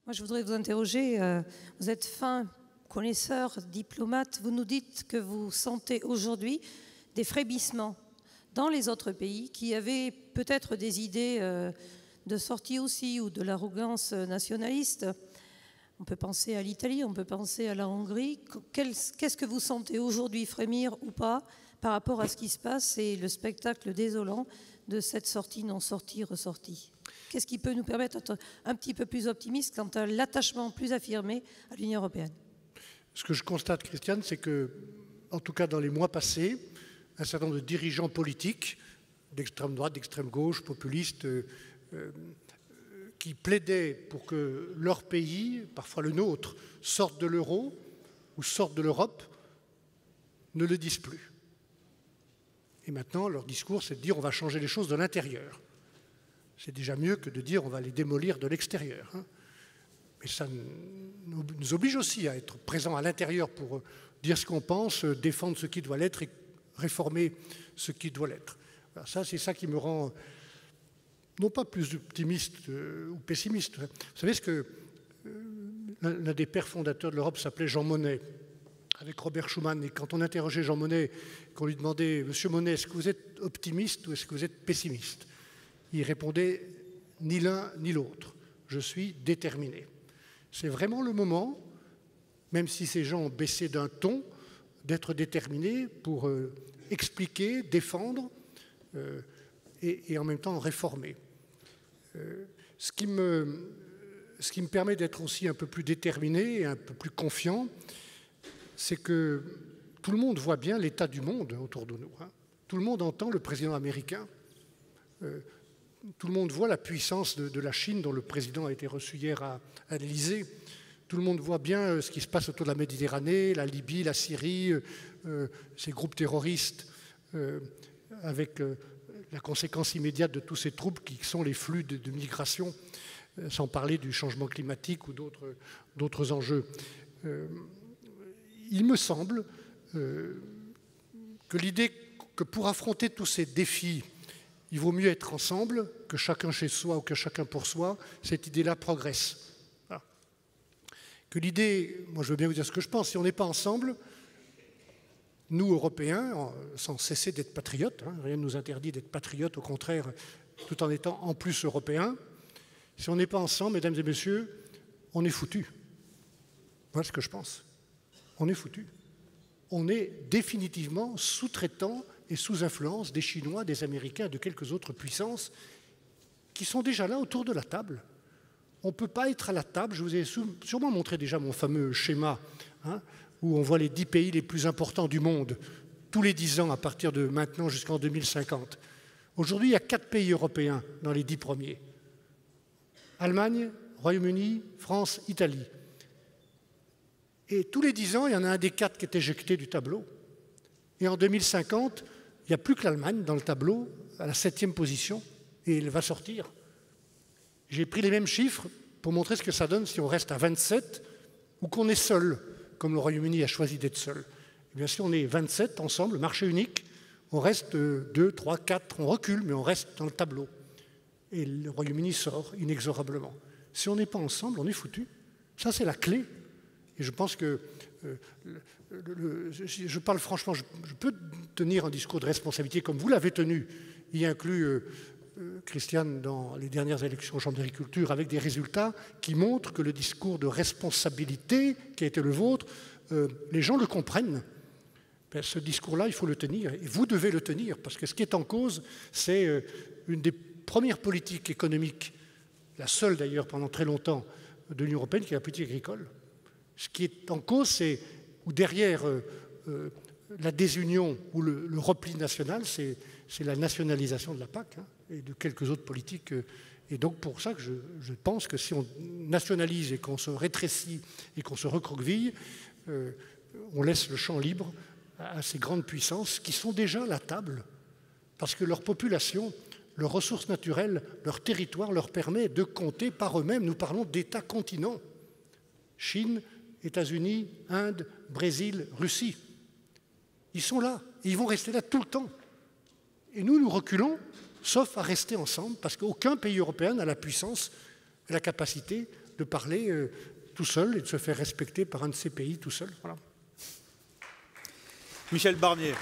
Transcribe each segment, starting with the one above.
Moi, je voudrais vous interroger. Vous êtes fin connaisseur, diplomate. Vous nous dites que vous sentez aujourd'hui des frémissements dans les autres pays qui avaient peut-être des idées de sortie aussi ou de l'arrogance nationaliste. On peut penser à l'Italie, on peut penser à la Hongrie. Qu'est-ce que vous sentez aujourd'hui, frémir ou pas, par rapport à ce qui se passe et le spectacle désolant de cette sortie, non-sortie, ressortie? Qu'est-ce qui peut nous permettre d'être un petit peu plus optimistes quant à l'attachement plus affirmé à l'Union européenne? Ce que je constate, Christiane, c'est que, en tout cas dans les mois passés, un certain nombre de dirigeants politiques, d'extrême droite, d'extrême gauche, populistes, qui plaidaient pour que leur pays, parfois le nôtre, sorte de l'euro ou sorte de l'Europe, ne le disent plus. Et maintenant, leur discours, c'est de dire on va changer les choses de l'intérieur. C'est déjà mieux que de dire on va les démolir de l'extérieur. Mais ça nous oblige aussi à être présents à l'intérieur pour dire ce qu'on pense, défendre ce qui doit l'être et réformer ce qui doit l'être. Alors ça, c'est ça qui me rend non pas plus optimiste ou pessimiste. Vous savez ce que l'un des pères fondateurs de l'Europe s'appelait Jean Monnet, avec Robert Schuman. Et quand on interrogeait Jean Monnet, qu'on lui demandait « Monsieur Monnet, est-ce que vous êtes optimiste ou est-ce que vous êtes pessimiste ?» Il répondait « Ni l'un ni l'autre. Je suis déterminé. » C'est vraiment le moment, même si ces gens ont baissé d'un ton, d'être déterminés pour expliquer, défendre et en même temps réformer. Ce qui me permet d'être aussi un peu plus déterminé et un peu plus confiant, c'est que tout le monde voit bien l'état du monde autour de nous. Tout le monde entend le président américain. Tout le monde voit la puissance de la Chine, dont le président a été reçu hier à l'Élysée. Tout le monde voit bien ce qui se passe autour de la Méditerranée, la Libye, la Syrie, ces groupes terroristes, avec la conséquence immédiate de tous ces troubles qui sont les flux de migration, sans parler du changement climatique ou d'autres enjeux. Il me semble que l'idée que pour affronter tous ces défis, il vaut mieux être ensemble que chacun chez soi ou que chacun pour soi, cette idée-là progresse. Voilà. Que l'idée, moi je veux bien vous dire ce que je pense, si on n'est pas ensemble, nous Européens, sans cesser d'être patriotes, rien ne nous interdit d'être patriotes, au contraire, tout en étant en plus européens, si on n'est pas ensemble, mesdames et messieurs, on est foutus. Voilà ce que je pense. On est foutus. On est définitivement sous-traitant et sous influence des Chinois, des Américains et de quelques autres puissances qui sont déjà là autour de la table. On ne peut pas être à la table. Je vous ai sûrement montré déjà mon fameux schéma où on voit les 10 pays les plus importants du monde, tous les 10 ans à partir de maintenant jusqu'en 2050. Aujourd'hui, il y a 4 pays européens dans les 10 premiers. Allemagne, Royaume-Uni, France, Italie. Et tous les 10 ans, il y en a un des 4 qui est éjecté du tableau. Et en 2050, il n'y a plus que l'Allemagne dans le tableau, à la 7e position, et elle va sortir. J'ai pris les mêmes chiffres pour montrer ce que ça donne si on reste à 27 ou qu'on est seul, comme le Royaume-Uni a choisi d'être seul. Et bien si on est 27 ensemble, marché unique, on reste 2, 3, 4, on recule, mais on reste dans le tableau. Et le Royaume-Uni sort inexorablement. Si on n'est pas ensemble, on est foutu. Ça, c'est la clé. Et je pense que, je parle franchement, je peux tenir un discours de responsabilité comme vous l'avez tenu, y inclut Christiane dans les dernières élections aux chambres d'agriculture, avec des résultats qui montrent que le discours de responsabilité qui a été le vôtre, les gens le comprennent. Ben, ce discours-là, il faut le tenir, et vous devez le tenir, parce que ce qui est en cause, c'est une des premières politiques économiques, la seule d'ailleurs pendant très longtemps de l'Union européenne, qui est la politique agricole. Ce qui est en cause, c'est, ou derrière la désunion ou le repli national, c'est la nationalisation de la PAC et de quelques autres politiques. Et donc pour ça que je pense que si on nationalise et qu'on se rétrécit et qu'on se recroqueville, on laisse le champ libre à ces grandes puissances qui sont déjà à la table, parce que leur population, leurs ressources naturelles, leur territoire leur permet de compter par eux-mêmes. Nous parlons d'États-continents. Chine, États-Unis, Inde, Brésil, Russie. Ils sont là, et ils vont rester là tout le temps. Et nous reculons, sauf à rester ensemble, parce qu'aucun pays européen n'a la puissance et la capacité de parler tout seul et de se faire respecter par un de ces pays tout seul. Voilà. Michel Barnier.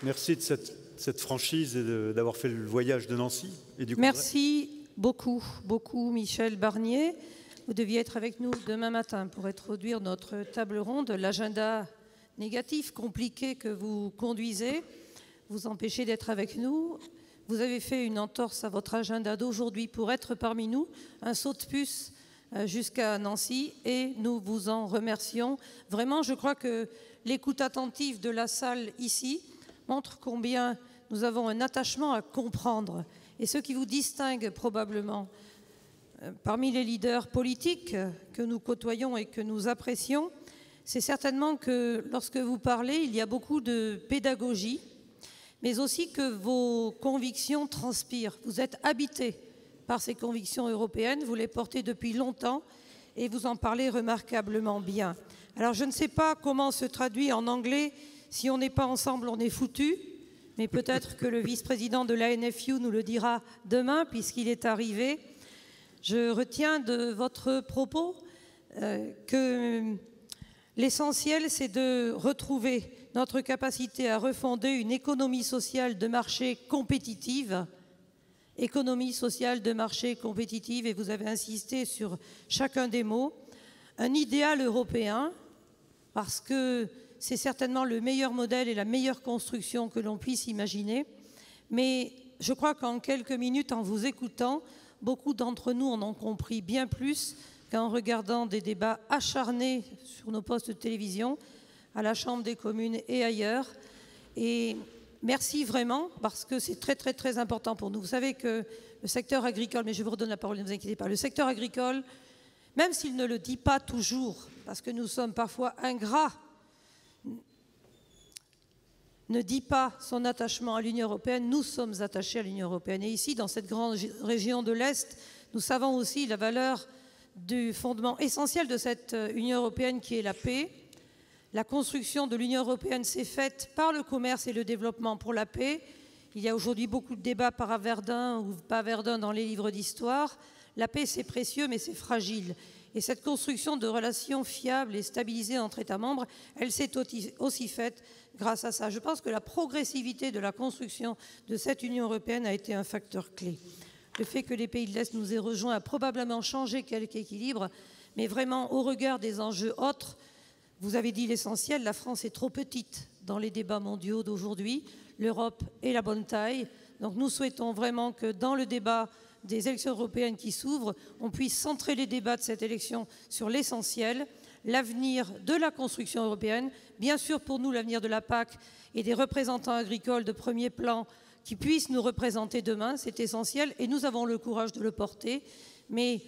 Merci de cette franchise et d'avoir fait le voyage de Nancy et du Congrès. Merci beaucoup, beaucoup, Michel Barnier. Vous deviez être avec nous demain matin pour introduire notre table ronde. L'agenda négatif, compliqué que vous conduisez vous empêchez d'être avec nous. Vous avez fait une entorse à votre agenda d'aujourd'hui pour être parmi nous, un saut de puce jusqu'à Nancy, et nous vous en remercions. Vraiment, je crois que l'écoute attentive de la salle ici montre combien nous avons un attachement à comprendre. Et ce qui vous distingue probablement parmi les leaders politiques que nous côtoyons et que nous apprécions, c'est certainement que lorsque vous parlez, il y a beaucoup de pédagogie, mais aussi que vos convictions transpirent. Vous êtes habité par ces convictions européennes, vous les portez depuis longtemps et vous en parlez remarquablement bien. Alors je ne sais pas comment se traduit en anglais « si on n'est pas ensemble, on est foutu », mais peut-être que le vice-président de la NFU nous le dira demain puisqu'il est arrivé. Je retiens de votre propos que l'essentiel, c'est de retrouver notre capacité à refonder une économie sociale de marché compétitive. Économie sociale de marché compétitive, et vous avez insisté sur chacun des mots. Un idéal européen, parce que c'est certainement le meilleur modèle et la meilleure construction que l'on puisse imaginer. Mais je crois qu'en quelques minutes, en vous écoutant, beaucoup d'entre nous en ont compris bien plus qu'en regardant des débats acharnés sur nos postes de télévision, à la Chambre des communes et ailleurs. Et merci vraiment, parce que c'est très, très, très important pour nous. Vous savez que le secteur agricole, mais je vous redonne la parole, ne vous inquiétez pas, le secteur agricole, même s'il ne le dit pas toujours, parce que nous sommes parfois ingrats, ne dit pas son attachement à l'Union européenne. Nous sommes attachés à l'Union européenne. Et ici, dans cette grande région de l'Est, nous savons aussi la valeur du fondement essentiel de cette Union européenne qui est la paix. La construction de l'Union européenne s'est faite par le commerce et le développement pour la paix. Il y a aujourd'hui beaucoup de débats par Verdun ou pas Verdun dans les livres d'histoire. La paix, c'est précieux, mais c'est fragile. Et cette construction de relations fiables et stabilisées entre États membres, elle s'est aussi faite grâce à ça. Je pense que la progressivité de la construction de cette Union européenne a été un facteur clé. Le fait que les pays de l'Est nous aient rejoints a probablement changé quelque équilibre, mais vraiment, au regard des enjeux autres, vous avez dit l'essentiel, la France est trop petite dans les débats mondiaux d'aujourd'hui. L'Europe est la bonne taille. Donc nous souhaitons vraiment que dans le débat des élections européennes qui s'ouvrent, on puisse centrer les débats de cette élection sur l'essentiel, l'avenir de la construction européenne, bien sûr pour nous l'avenir de la PAC et des représentants agricoles de premier plan qui puissent nous représenter demain, c'est essentiel et nous avons le courage de le porter, mais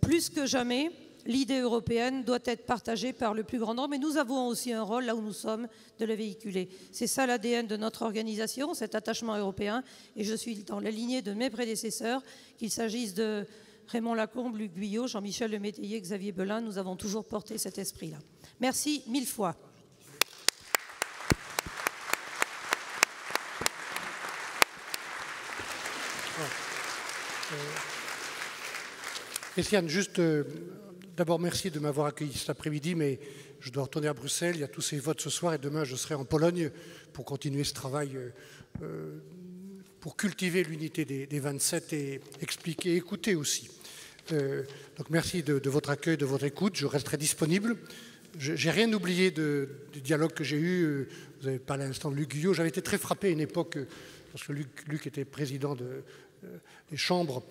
plus que jamais, l'idée européenne doit être partagée par le plus grand nombre, mais nous avons aussi un rôle, là où nous sommes, de le véhiculer. C'est ça l'ADN de notre organisation, cet attachement européen, et je suis dans la lignée de mes prédécesseurs, qu'il s'agisse de Raymond Lacombe, Luc Guyot, Jean-Michel Lemétayer, Xavier Belin, nous avons toujours porté cet esprit-là. Merci 1000 fois. Christiane, juste d'abord merci de m'avoir accueilli cet après-midi, mais je dois retourner à Bruxelles, il y a tous ces votes ce soir et demain je serai en Pologne pour continuer ce travail, pour cultiver l'unité des 27 et expliquer, écouter aussi. Donc merci de votre accueil, de votre écoute, je resterai disponible. Je n'ai rien oublié du dialogue que j'ai eu, vous avez parlé à l'instant de Luc Guyot, j'avais été très frappé à une époque, lorsque Luc était président des chambres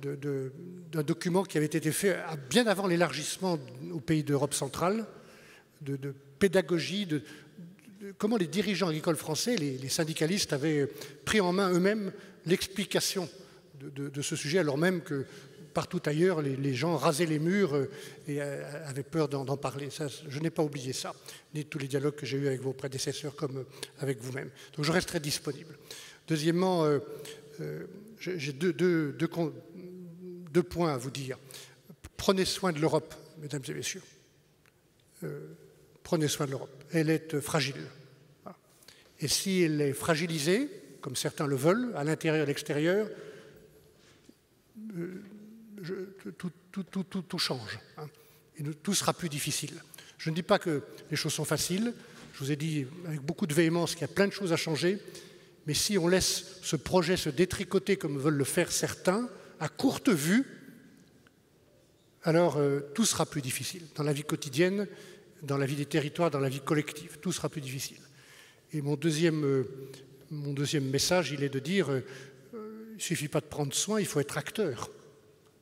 d'un document qui avait été fait bien avant l'élargissement aux pays d'Europe centrale, de pédagogie, de comment les dirigeants agricoles français, les syndicalistes avaient pris en main eux-mêmes l'explication de ce sujet, alors même que partout ailleurs, les gens rasaient les murs et avaient peur d'en parler. Ça, je n'ai pas oublié ça, ni tous les dialogues que j'ai eus avec vos prédécesseurs comme avec vous-même. Donc je resterai disponible. Deuxièmement, j'ai deux points à vous dire. Prenez soin de l'Europe, mesdames et messieurs. Prenez soin de l'Europe. Elle est fragile. Voilà. Et si elle est fragilisée, comme certains le veulent, à l'intérieur et à l'extérieur, tout change. Hein, et tout sera plus difficile. Je ne dis pas que les choses sont faciles. Je vous ai dit avec beaucoup de véhémence qu'il y a plein de choses à changer. Mais si on laisse ce projet se détricoter comme veulent le faire certains, à courte vue, alors tout sera plus difficile. Dans la vie quotidienne, dans la vie des territoires, dans la vie collective, tout sera plus difficile. Et mon deuxième message, il est de dire, il ne suffit pas de prendre soin, il faut être acteur,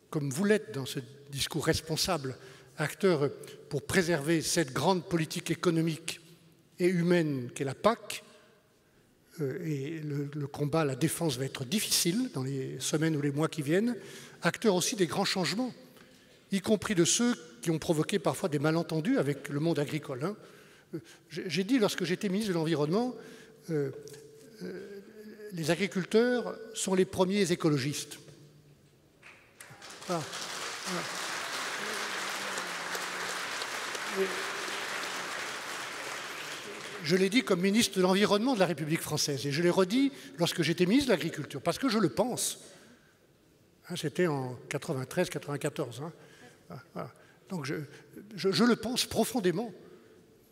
comme vous l'êtes dans ce discours responsable, acteur pour préserver cette grande politique économique et humaine qu'est la PAC. Et le combat, la défense va être difficile dans les semaines ou les mois qui viennent, acteur aussi des grands changements, y compris de ceux qui ont provoqué parfois des malentendus avec le monde agricole. Hein. J'ai dit lorsque j'étais ministre de l'Environnement, les agriculteurs sont les premiers écologistes. Ah, ah. Je l'ai dit comme ministre de l'Environnement de la République française et je l'ai redit lorsque j'étais ministre de l'Agriculture, parce que je le pense. Hein, c'était en 93-94. Hein. Voilà. Donc je le pense profondément.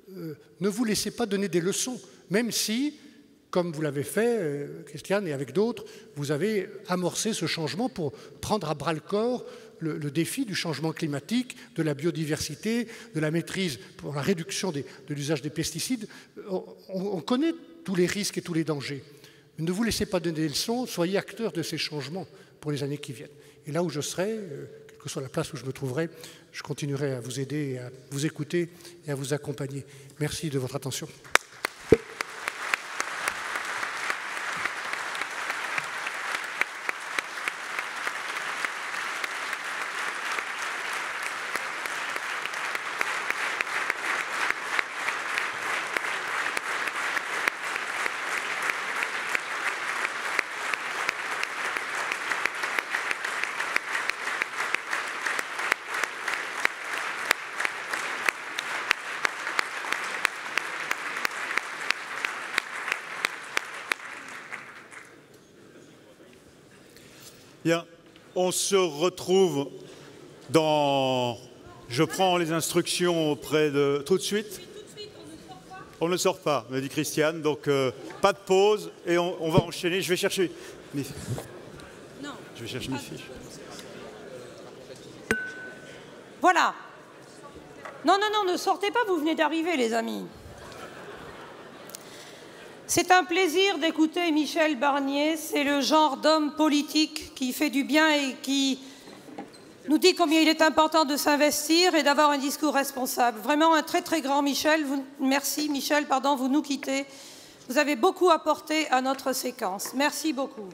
Ne vous laissez pas donner des leçons, même si, comme vous l'avez fait, Christiane, et avec d'autres, vous avez amorcé ce changement pour prendre à bras-le-corps le défi du changement climatique, de la biodiversité, de la maîtrise pour la réduction de l'usage des pesticides. On connaît tous les risques et tous les dangers. Ne vous laissez pas donner des leçons, soyez acteurs de ces changements pour les années qui viennent. Et là où je serai, quelle que soit la place où je me trouverai, je continuerai à vous aider, à vous écouter et à vous accompagner. Merci de votre attention. Bien, on se retrouve dans... Je prends les instructions auprès de... Tout de suite ? On ne sort pas, me dit Christiane, donc pas de pause et on va enchaîner. Je vais chercher mes fiches. Non. Je vais chercher mes fiches. Voilà. Non, ne sortez pas, vous venez d'arriver, les amis. C'est un plaisir d'écouter Michel Barnier. C'est le genre d'homme politique qui fait du bien et qui nous dit combien il est important de s'investir et d'avoir un discours responsable. Vraiment un très très grand Michel. Merci Michel, pardon, vous nous quittez. Vous avez beaucoup apporté à notre séquence. Merci beaucoup.